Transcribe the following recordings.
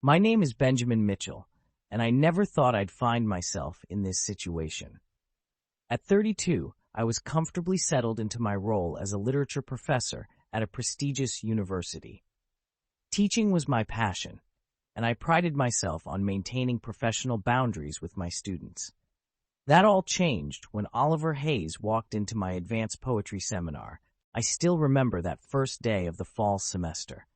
My name is Benjamin Mitchell, and I never thought I'd find myself in this situation. At 32, I was comfortably settled into my role as a literature professor at a prestigious university. Teaching was my passion, and I prided myself on maintaining professional boundaries with my students. That all changed when Oliver Hayes walked into my advanced poetry seminar. I still remember that first day of the fall semester.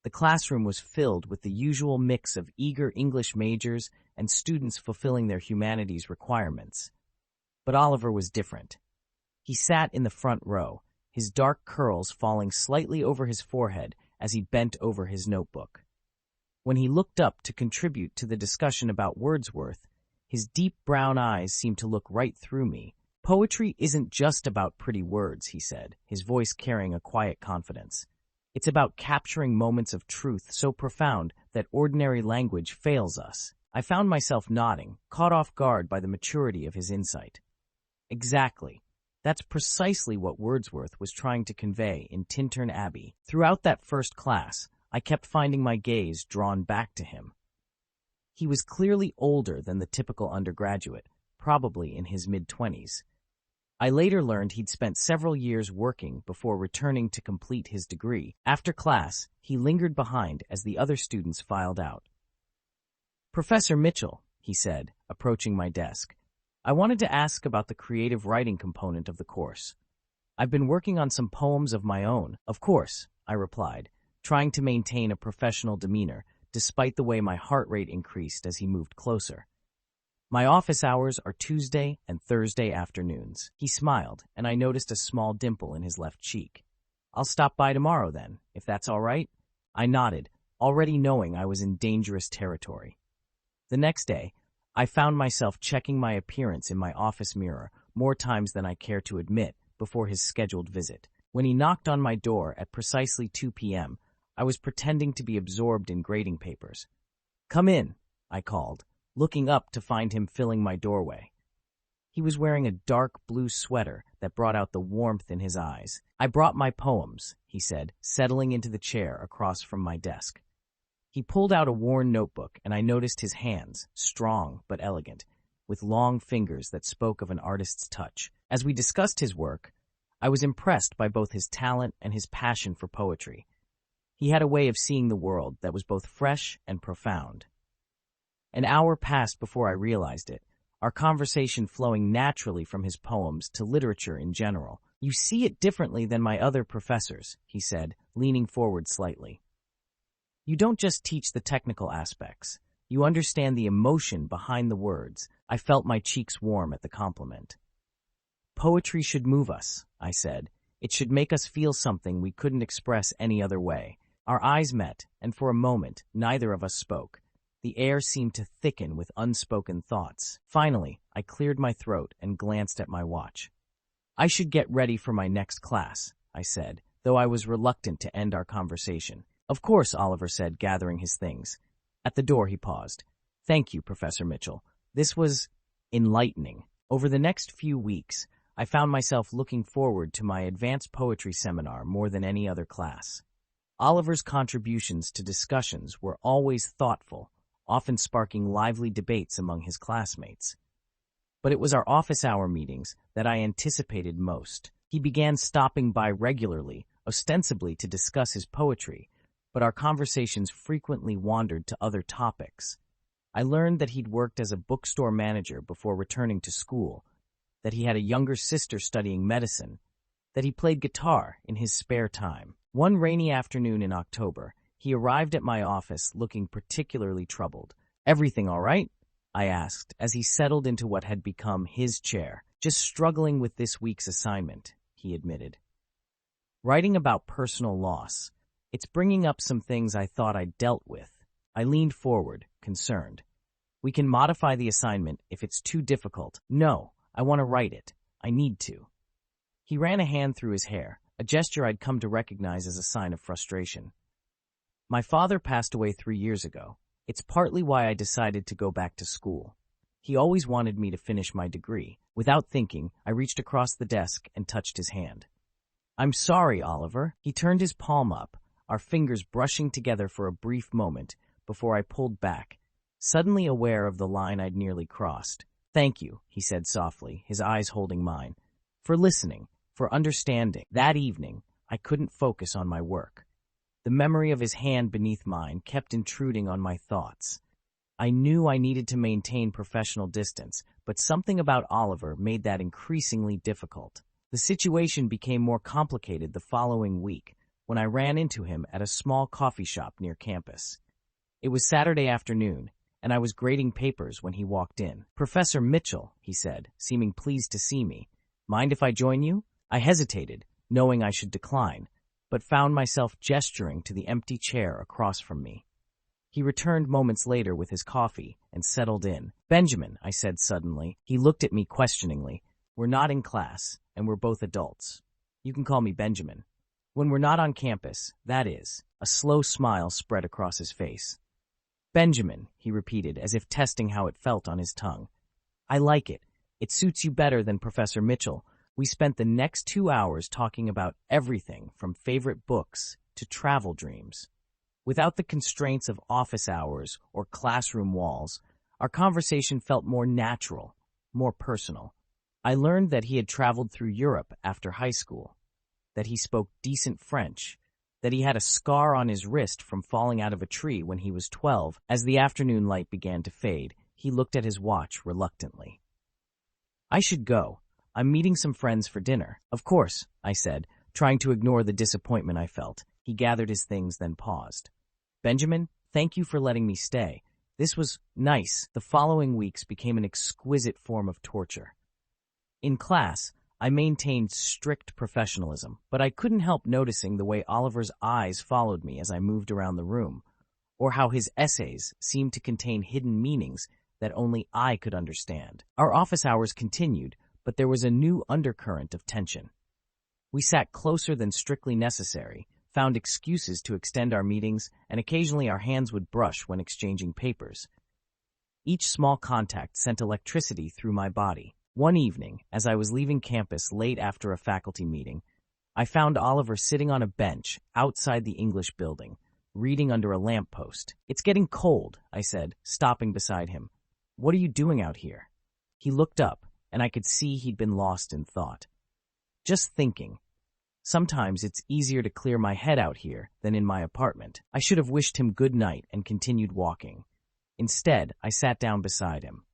The classroom was filled with the usual mix of eager English majors and students fulfilling their humanities requirements. But Oliver was different. He sat in the front row, his dark curls falling slightly over his forehead as he bent over his notebook. When he looked up to contribute to the discussion about Wordsworth, his deep brown eyes seemed to look right through me. "Poetry isn't just about pretty words," he said, his voice carrying a quiet confidence. "It's about capturing moments of truth so profound that ordinary language fails us." I found myself nodding, caught off guard by the maturity of his insight. Exactly. That's precisely what Wordsworth was trying to convey in Tintern Abbey. Throughout that first class, I kept finding my gaze drawn back to him. He was clearly older than the typical undergraduate, probably in his mid-20s. I later learned he'd spent several years working before returning to complete his degree. After class, he lingered behind as the other students filed out. "Professor Mitchell," he said, approaching my desk, "I wanted to ask about the creative writing component of the course. I've been working on some poems of my own." "Of course," I replied, trying to maintain a professional demeanor, despite the way my heart rate increased as he moved closer. "My office hours are Tuesday and Thursday afternoons." He smiled, and I noticed a small dimple in his left cheek. "I'll stop by tomorrow then, if that's all right." I nodded, already knowing I was in dangerous territory. The next day, I found myself checking my appearance in my office mirror more times than I care to admit before his scheduled visit. When he knocked on my door at precisely 2 p.m., I was pretending to be absorbed in grading papers. "Come in," I called, looking up to find him filling my doorway. He was wearing a dark blue sweater that brought out the warmth in his eyes. "I brought my poems," he said, settling into the chair across from my desk. He pulled out a worn notebook, and I noticed his hands, strong but elegant, with long fingers that spoke of an artist's touch. As we discussed his work, I was impressed by both his talent and his passion for poetry. He had a way of seeing the world that was both fresh and profound. An hour passed before I realized it, our conversation flowing naturally from his poems to literature in general. "You see it differently than my other professors," he said, leaning forward slightly. "You don't just teach the technical aspects. You understand the emotion behind the words." I felt my cheeks warm at the compliment. "Poetry should move us," I said. "It should make us feel something we couldn't express any other way." Our eyes met, and for a moment, neither of us spoke. The air seemed to thicken with unspoken thoughts. Finally, I cleared my throat and glanced at my watch. "I should get ready for my next class," I said, though I was reluctant to end our conversation. "Of course," Oliver said, gathering his things. At the door, he paused. "Thank you, Professor Mitchell. This was enlightening." Over the next few weeks, I found myself looking forward to my advanced poetry seminar more than any other class. Oliver's contributions to discussions were always thoughtful, often sparking lively debates among his classmates. But it was our office hour meetings that I anticipated most. He began stopping by regularly, ostensibly to discuss his poetry, but our conversations frequently wandered to other topics. I learned that he'd worked as a bookstore manager before returning to school, that he had a younger sister studying medicine, that he played guitar in his spare time. One rainy afternoon in October, he arrived at my office looking particularly troubled. "Everything all right?" I asked as he settled into what had become his chair. "Just struggling with this week's assignment," he admitted. "Writing about personal loss. It's bringing up some things I thought I'd dealt with." I leaned forward, concerned. "We can modify the assignment if it's too difficult." "No, I want to write it. I need to." He ran a hand through his hair, a gesture I'd come to recognize as a sign of frustration. "My father passed away 3 years ago. It's partly why I decided to go back to school. He always wanted me to finish my degree." Without thinking, I reached across the desk and touched his hand. "I'm sorry, Oliver." He turned his palm up, our fingers brushing together for a brief moment, before I pulled back, suddenly aware of the line I'd nearly crossed. "Thank you," he said softly, his eyes holding mine, "for listening, for understanding." That evening, I couldn't focus on my work. The memory of his hand beneath mine kept intruding on my thoughts. I knew I needed to maintain professional distance, but something about Oliver made that increasingly difficult. The situation became more complicated the following week when I ran into him at a small coffee shop near campus. It was Saturday afternoon, and I was grading papers when he walked in. "Professor Mitchell," he said, seeming pleased to see me. "Mind if I join you?" I hesitated, knowing I should decline, but found myself gesturing to the empty chair across from me. He returned moments later with his coffee and settled in. "Benjamin," I said suddenly. He looked at me questioningly. "We're not in class, and we're both adults. You can call me Benjamin. When we're not on campus, that is." A slow smile spread across his face. "Benjamin," he repeated, as if testing how it felt on his tongue. "I like it. It suits you better than Professor Mitchell." We spent the next 2 hours talking about everything from favorite books to travel dreams. Without the constraints of office hours or classroom walls, our conversation felt more natural, more personal. I learned that he had traveled through Europe after high school, that he spoke decent French, that he had a scar on his wrist from falling out of a tree when he was 12. As the afternoon light began to fade, he looked at his watch reluctantly. "I should go. I'm meeting some friends for dinner." "Of course," I said, trying to ignore the disappointment I felt. He gathered his things, then paused. "Benjamin, thank you for letting me stay. This was nice." The following weeks became an exquisite form of torture. In class, I maintained strict professionalism, but I couldn't help noticing the way Oliver's eyes followed me as I moved around the room, or how his essays seemed to contain hidden meanings that only I could understand. Our office hours continued, but there was a new undercurrent of tension. We sat closer than strictly necessary, found excuses to extend our meetings, and occasionally our hands would brush when exchanging papers. Each small contact sent electricity through my body. One evening, as I was leaving campus late after a faculty meeting, I found Oliver sitting on a bench outside the English building, reading under a lamppost. "It's getting cold," I said, stopping beside him. "What are you doing out here?" He looked up, and I could see he'd been lost in thought. "Just thinking. Sometimes it's easier to clear my head out here than in my apartment." I should have wished him good night and continued walking. Instead, I sat down beside him.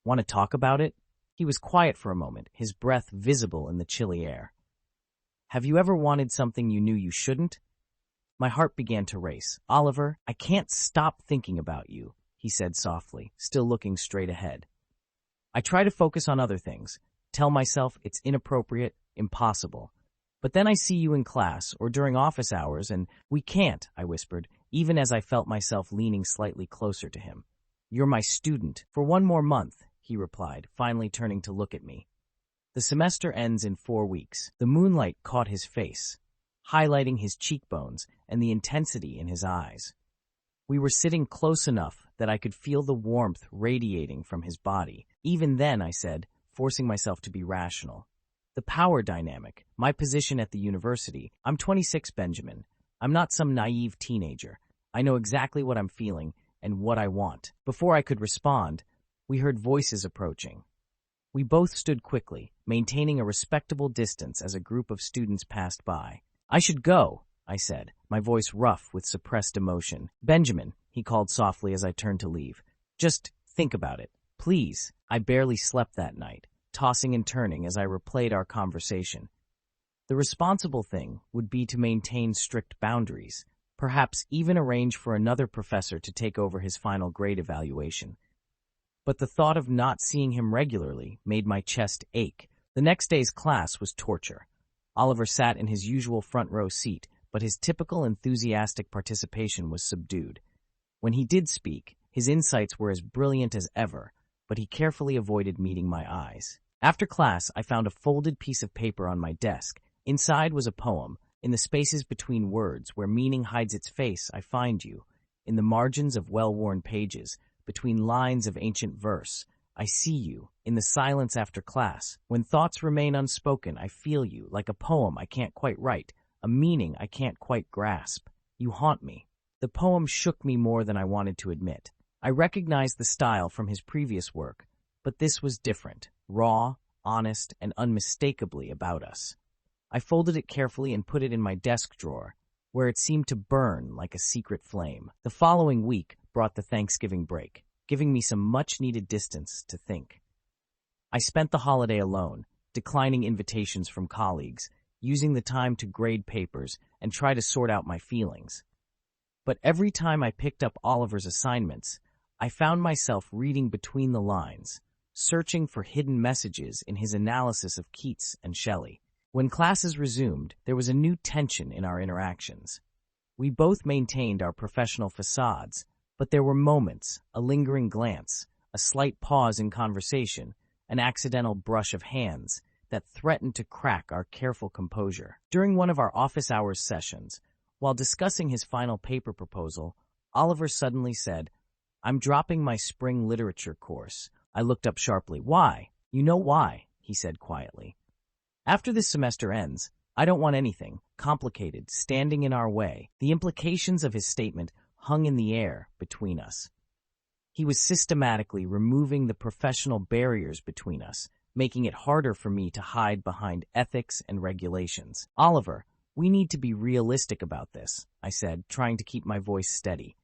"Want to talk about it?" He was quiet for a moment, his breath visible in the chilly air. "Have you ever wanted something you knew you shouldn't?" My heart began to race. "Oliver, I can't stop thinking about you," he said softly, still looking straight ahead. I try to focus on other things, tell myself it's inappropriate, impossible. But then I see you in class or during office hours and "We can't," I whispered, even as I felt myself leaning slightly closer to him. "You're my student for 1 more month," he replied, finally turning to look at me. "The semester ends in 4 weeks." The moonlight caught his face, highlighting his cheekbones and the intensity in his eyes. We were sitting close enough that I could feel the warmth radiating from his body. "Even then," I said, forcing myself to be rational. "The power dynamic, my position at the university. I'm 26, Benjamin. I'm not some naive teenager. I know exactly what I'm feeling and what I want." Before I could respond, we heard voices approaching. We both stood quickly, maintaining a respectable distance as a group of students passed by. "I should go," I said, my voice rough with suppressed emotion. "Benjamin," he called softly as I turned to leave. "Just think about it, please." I barely slept that night, tossing and turning as I replayed our conversation. The responsible thing would be to maintain strict boundaries, perhaps even arrange for another professor to take over his final grade evaluation. But the thought of not seeing him regularly made my chest ache. The next day's class was torture. Oliver sat in his usual front row seat, but his typical enthusiastic participation was subdued. When he did speak, his insights were as brilliant as ever, but he carefully avoided meeting my eyes. After class, I found a folded piece of paper on my desk. Inside was a poem. "In the spaces between words, where meaning hides its face, I find you. In the margins of well-worn pages, between lines of ancient verse, I see you. In the silence after class, when thoughts remain unspoken, I feel you, like a poem I can't quite write, a meaning I can't quite grasp. You haunt me." The poem shook me more than I wanted to admit. I recognized the style from his previous work, but this was different, raw, honest, and unmistakably about us. I folded it carefully and put it in my desk drawer, where it seemed to burn like a secret flame. The following week brought the Thanksgiving break, giving me some much-needed distance to think. I spent the holiday alone, declining invitations from colleagues, using the time to grade papers and try to sort out my feelings. But every time I picked up Oliver's assignments, I found myself reading between the lines, searching for hidden messages in his analysis of Keats and Shelley. When classes resumed, there was a new tension in our interactions. We both maintained our professional facades, but there were moments, a lingering glance, a slight pause in conversation, an accidental brush of hands, that threatened to crack our careful composure. During one of our office hours sessions, while discussing his final paper proposal, Oliver suddenly said, "I'm dropping my spring literature course." I looked up sharply. "Why?" "You know why," he said quietly. "After this semester ends, I don't want anything complicated standing in our way." The implications of his statement hung in the air between us. He was systematically removing the professional barriers between us, making it harder for me to hide behind ethics and regulations. "Oliver, we need to be realistic about this," I said, trying to keep my voice steady.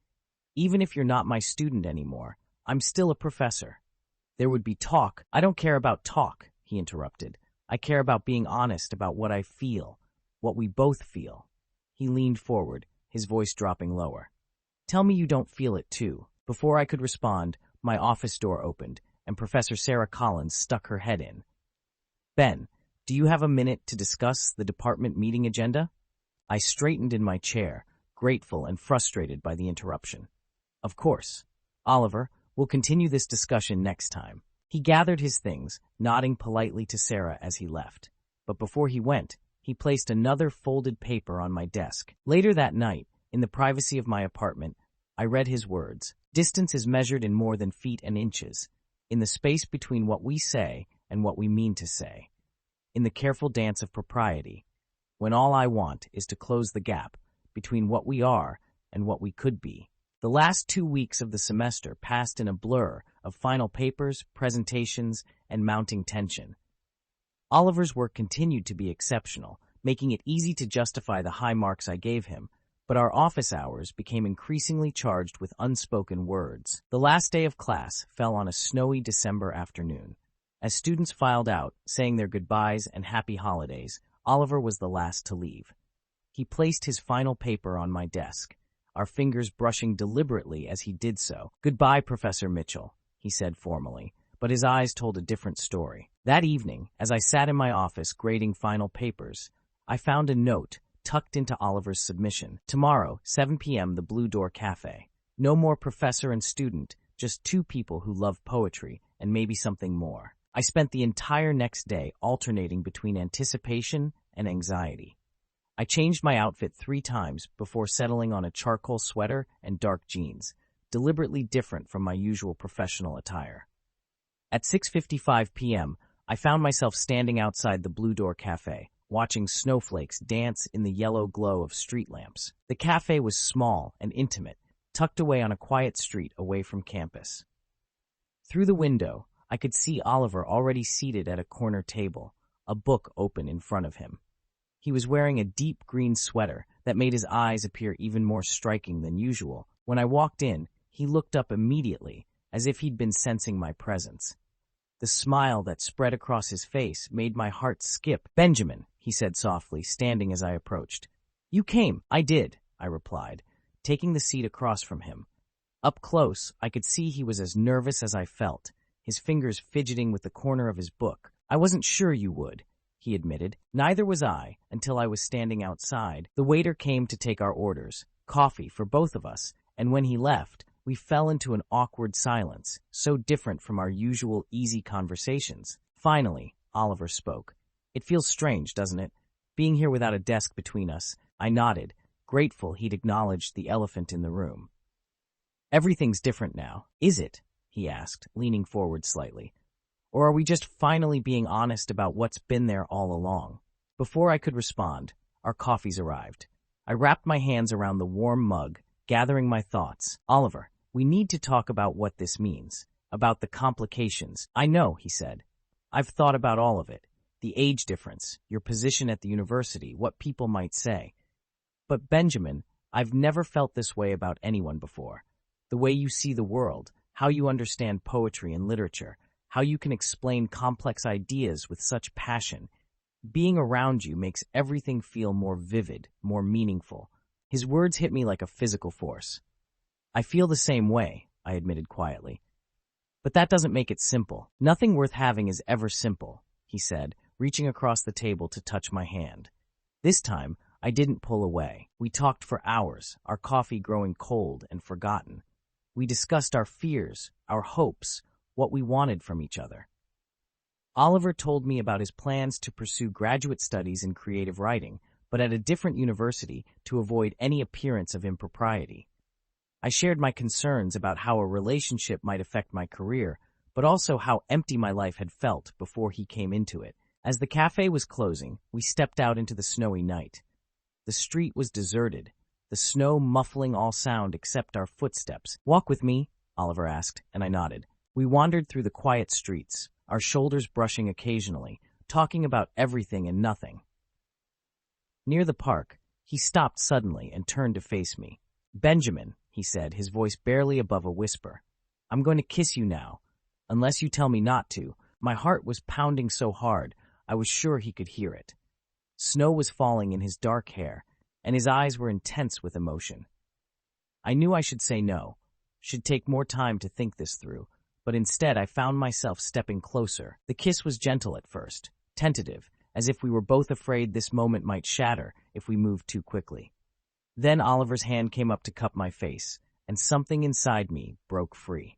"Even if you're not my student anymore, I'm still a professor." "There would be talk." "I don't care about talk," he interrupted. "I care about being honest about what I feel, what we both feel." He leaned forward, his voice dropping lower. "Tell me you don't feel it too." Before I could respond, my office door opened, and Professor Sarah Collins stuck her head in. "Ben, do you have a minute to discuss the department meeting agenda?" I straightened in my chair, grateful and frustrated by the interruption. "Of course. Oliver, we'll continue this discussion next time." He gathered his things, nodding politely to Sarah as he left. But before he went, he placed another folded paper on my desk. Later that night, in the privacy of my apartment, I read his words. "Distance is measured in more than feet and inches, in the space between what we say and what we mean to say, in the careful dance of propriety, when all I want is to close the gap between what we are and what we could be." The last 2 weeks of the semester passed in a blur of final papers, presentations, and mounting tension. Oliver's work continued to be exceptional, making it easy to justify the high marks I gave him, but our office hours became increasingly charged with unspoken words. The last day of class fell on a snowy December afternoon. As students filed out, saying their goodbyes and happy holidays, Oliver was the last to leave. He placed his final paper on my desk, our fingers brushing deliberately as he did so. "Goodbye, Professor Mitchell," he said formally, but his eyes told a different story. That evening, as I sat in my office grading final papers, I found a note tucked into Oliver's submission. "Tomorrow, 7 p.m., the Blue Door Cafe. No more professor and student, just two people who love poetry and maybe something more." I spent the entire next day alternating between anticipation and anxiety. I changed my outfit 3 times before settling on a charcoal sweater and dark jeans, deliberately different from my usual professional attire. At 6:55 p.m., I found myself standing outside the Blue Door Cafe, watching snowflakes dance in the yellow glow of street lamps. The cafe was small and intimate, tucked away on a quiet street away from campus. Through the window, I could see Oliver already seated at a corner table, a book open in front of him. He was wearing a deep green sweater that made his eyes appear even more striking than usual. When I walked in, he looked up immediately, as if he'd been sensing my presence. The smile that spread across his face made my heart skip. "Benjamin," he said softly, standing as I approached. "You came." "I did," I replied, taking the seat across from him. Up close, I could see he was as nervous as I felt, his fingers fidgeting with the corner of his book. "I wasn't sure you would," he admitted. "Neither was I, until I was standing outside." The waiter came to take our orders, coffee for both of us, and when he left, we fell into an awkward silence, so different from our usual easy conversations. Finally, Oliver spoke. "It feels strange, doesn't it? Being here without a desk between us." I nodded, grateful he'd acknowledged the elephant in the room. "Everything's different now, is it?" he asked, leaning forward slightly. "Or are we just finally being honest about what's been there all along?" Before I could respond, our coffees arrived. I wrapped my hands around the warm mug, gathering my thoughts. Oliver, we need to talk about what this means, about the complications. I know, he said. I've thought about all of it. The age difference, your position at the university, what people might say. But Benjamin, I've never felt this way about anyone before. The way you see the world, how you understand poetry and literature, how you can explain complex ideas with such passion. Being around you makes everything feel more vivid, more meaningful. His words hit me like a physical force. I feel the same way, I admitted quietly. But that doesn't make it simple. Nothing worth having is ever simple, he said, reaching across the table to touch my hand. This time, I didn't pull away. We talked for hours, our coffee growing cold and forgotten. We discussed our fears, our hopes, what we wanted from each other. Oliver told me about his plans to pursue graduate studies in creative writing, but at a different university to avoid any appearance of impropriety. I shared my concerns about how a relationship might affect my career, but also how empty my life had felt before he came into it. As the cafe was closing, we stepped out into the snowy night. The street was deserted, the snow muffling all sound except our footsteps. "Walk with me?" Oliver asked, and I nodded. We wandered through the quiet streets, our shoulders brushing occasionally, talking about everything and nothing. Near the park, he stopped suddenly and turned to face me. "Benjamin," he said, his voice barely above a whisper, "I'm going to kiss you now, unless you tell me not to." My heart was pounding so hard, I was sure he could hear it. Snow was falling in his dark hair, and his eyes were intense with emotion. I knew I should say no, should take more time to think this through, but instead I found myself stepping closer. The kiss was gentle at first, tentative, as if we were both afraid this moment might shatter if we moved too quickly. Then Oliver's hand came up to cup my face, and something inside me broke free.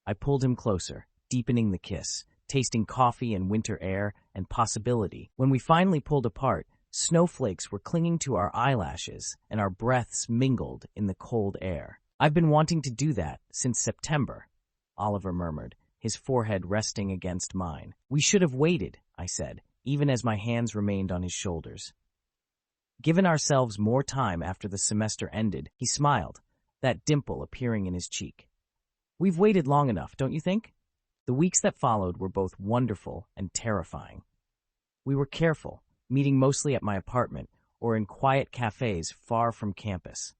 I pulled him closer, deepening the kiss, tasting coffee and winter air and possibility. When we finally pulled apart, snowflakes were clinging to our eyelashes and our breaths mingled in the cold air. "I've been wanting to do that since September," Oliver murmured, his forehead resting against mine. "We should have waited," I said, even as my hands remained on his shoulders. Given ourselves more time after the semester ended, he smiled, that dimple appearing in his cheek. "We've waited long enough, don't you think?" The weeks that followed were both wonderful and terrifying. We were careful, meeting mostly at my apartment or in quiet cafes far from campus.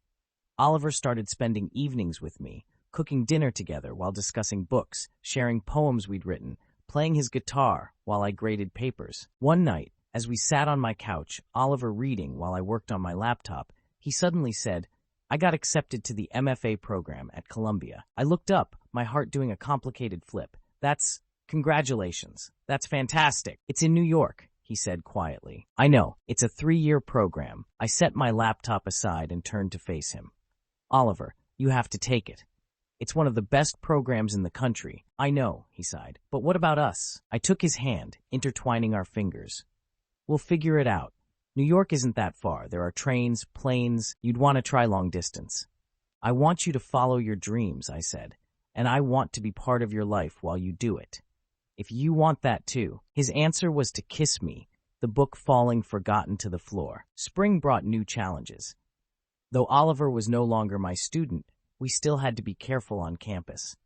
Oliver started spending evenings with me, cooking dinner together while discussing books, sharing poems we'd written, playing his guitar while I graded papers. One night, as we sat on my couch, Oliver reading while I worked on my laptop, he suddenly said, "I got accepted to the MFA program at Columbia." I looked up, my heart doing a complicated flip. Congratulations. That's fantastic. It's in New York," he said quietly. "I know. It's a 3-year program." I set my laptop aside and turned to face him. "Oliver, you have to take it. It's one of the best programs in the country." "I know," he sighed. "But what about us?" I took his hand, intertwining our fingers. "We'll figure it out. New York isn't that far. There are trains, planes. You'd want to try long distance." "I want you to follow your dreams," I said, "and I want to be part of your life while you do it. If you want that too." His answer was to kiss me, the book falling forgotten to the floor. Spring brought new challenges. Though Oliver was no longer my student, we still had to be careful on campus.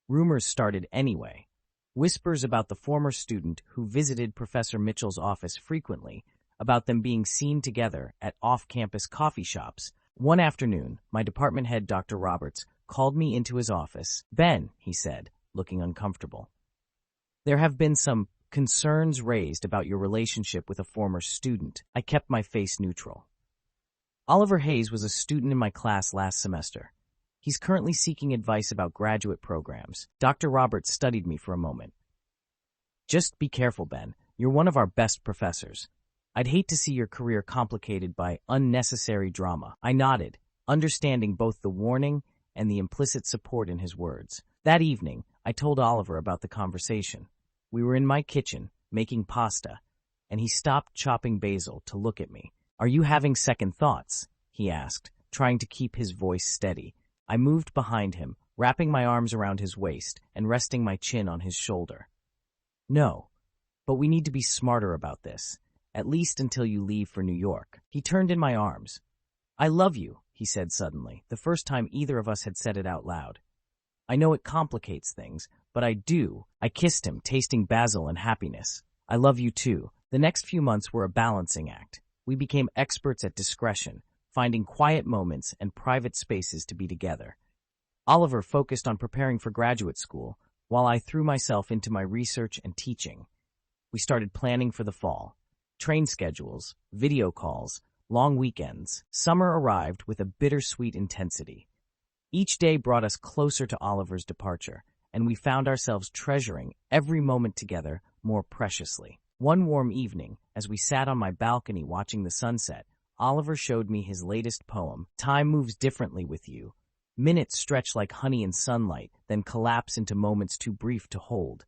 Rumors started anyway. Whispers about the former student who visited Professor Mitchell's office frequently, about them being seen together at off-campus coffee shops. One afternoon, my department head, Dr. Roberts, called me into his office. "Ben," he said, looking uncomfortable, "there have been some concerns raised about your relationship with a former student." I kept my face neutral. "Oliver Hayes was a student in my class last semester. He's currently seeking advice about graduate programs." Dr. Roberts studied me for a moment. "Just be careful, Ben. You're one of our best professors. I'd hate to see your career complicated by unnecessary drama." I nodded, understanding both the warning and the implicit support in his words. That evening, I told Oliver about the conversation. We were in my kitchen, making pasta, and he stopped chopping basil to look at me. "Are you having second thoughts?" he asked, trying to keep his voice steady. I moved behind him, wrapping my arms around his waist and resting my chin on his shoulder. "No, but we need to be smarter about this, at least until you leave for New York." He turned in my arms. "I love you," he said suddenly, the first time either of us had said it out loud. I know it complicates things, but I do. I kissed him, tasting basil and happiness. I love you too. The next few months were a balancing act. We became experts at discretion, finding quiet moments and private spaces to be together. Oliver focused on preparing for graduate school, while I threw myself into my research and teaching. We started planning for the fall. Train schedules, video calls, long weekends. Summer arrived with a bittersweet intensity. Each day brought us closer to Oliver's departure, and we found ourselves treasuring every moment together more preciously. One warm evening, as we sat on my balcony watching the sunset, Oliver showed me his latest poem, Time Moves Differently with You. Minutes stretch like honey in sunlight, then collapse into moments too brief to hold.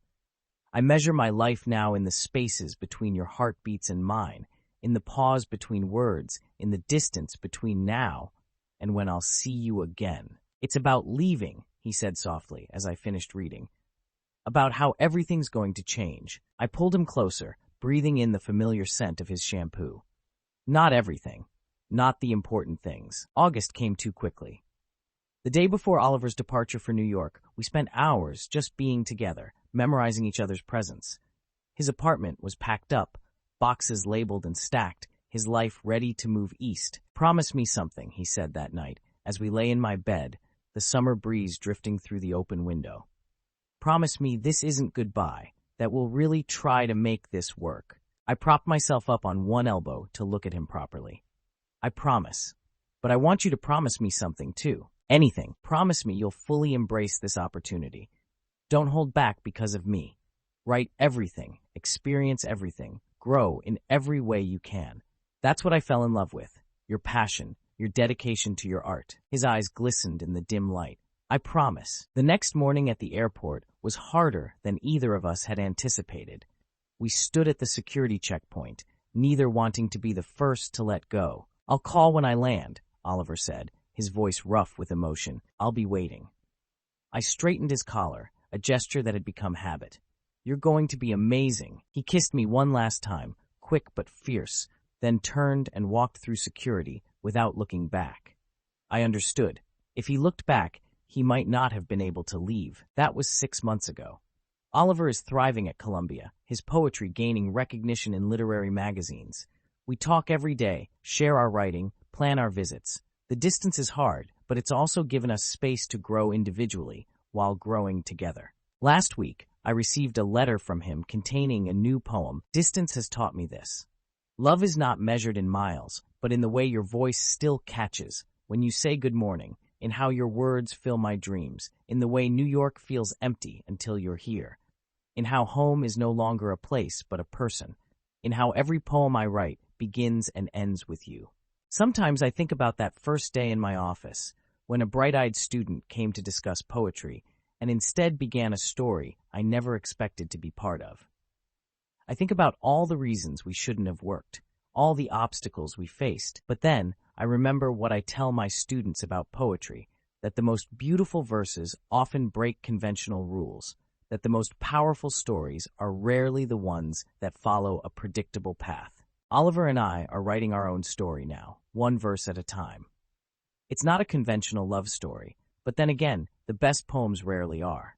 I measure my life now in the spaces between your heartbeats and mine, in the pause between words, in the distance between now and when I'll see you again. It's about leaving, he said softly as I finished reading. About how everything's going to change. I pulled him closer, breathing in the familiar scent of his shampoo. Not everything. Not the important things. August came too quickly. The day before Oliver's departure for New York, we spent hours just being together, memorizing each other's presence. His apartment was packed up, boxes labeled and stacked, his life ready to move east. Promise me something, he said that night, as we lay in my bed, the summer breeze drifting through the open window. Promise me this isn't goodbye, that we'll really try to make this work. I propped myself up on one elbow to look at him properly. I promise. But I want you to promise me something, too. Anything. Promise me you'll fully embrace this opportunity. Don't hold back because of me. Write everything, experience everything, grow in every way you can. That's what I fell in love with. Your passion, your dedication to your art. His eyes glistened in the dim light. I promise. The next morning at the airport was harder than either of us had anticipated. We stood at the security checkpoint, neither wanting to be the first to let go. I'll call when I land, Oliver said, his voice rough with emotion. I'll be waiting. I straightened his collar, a gesture that had become habit. You're going to be amazing. He kissed me one last time, quick but fierce, then turned and walked through security without looking back. I understood. If he looked back, he might not have been able to leave. That was 6 months ago. Oliver is thriving at Columbia, his poetry gaining recognition in literary magazines. We talk every day, share our writing, plan our visits. The distance is hard, but it's also given us space to grow individually while growing together. Last week, I received a letter from him containing a new poem. Distance has taught me this. Love is not measured in miles, but in the way your voice still catches when you say good morning, in how your words fill my dreams, in the way New York feels empty until you're here, in how home is no longer a place but a person, in how every poem I write begins and ends with you. Sometimes I think about that first day in my office, when a bright-eyed student came to discuss poetry and instead began a story I never expected to be part of. I think about all the reasons we shouldn't have worked, all the obstacles we faced, but then I remember what I tell my students about poetry, that the most beautiful verses often break conventional rules, that the most powerful stories are rarely the ones that follow a predictable path. Oliver and I are writing our own story now, one verse at a time. It's not a conventional love story, but then again, the best poems rarely are.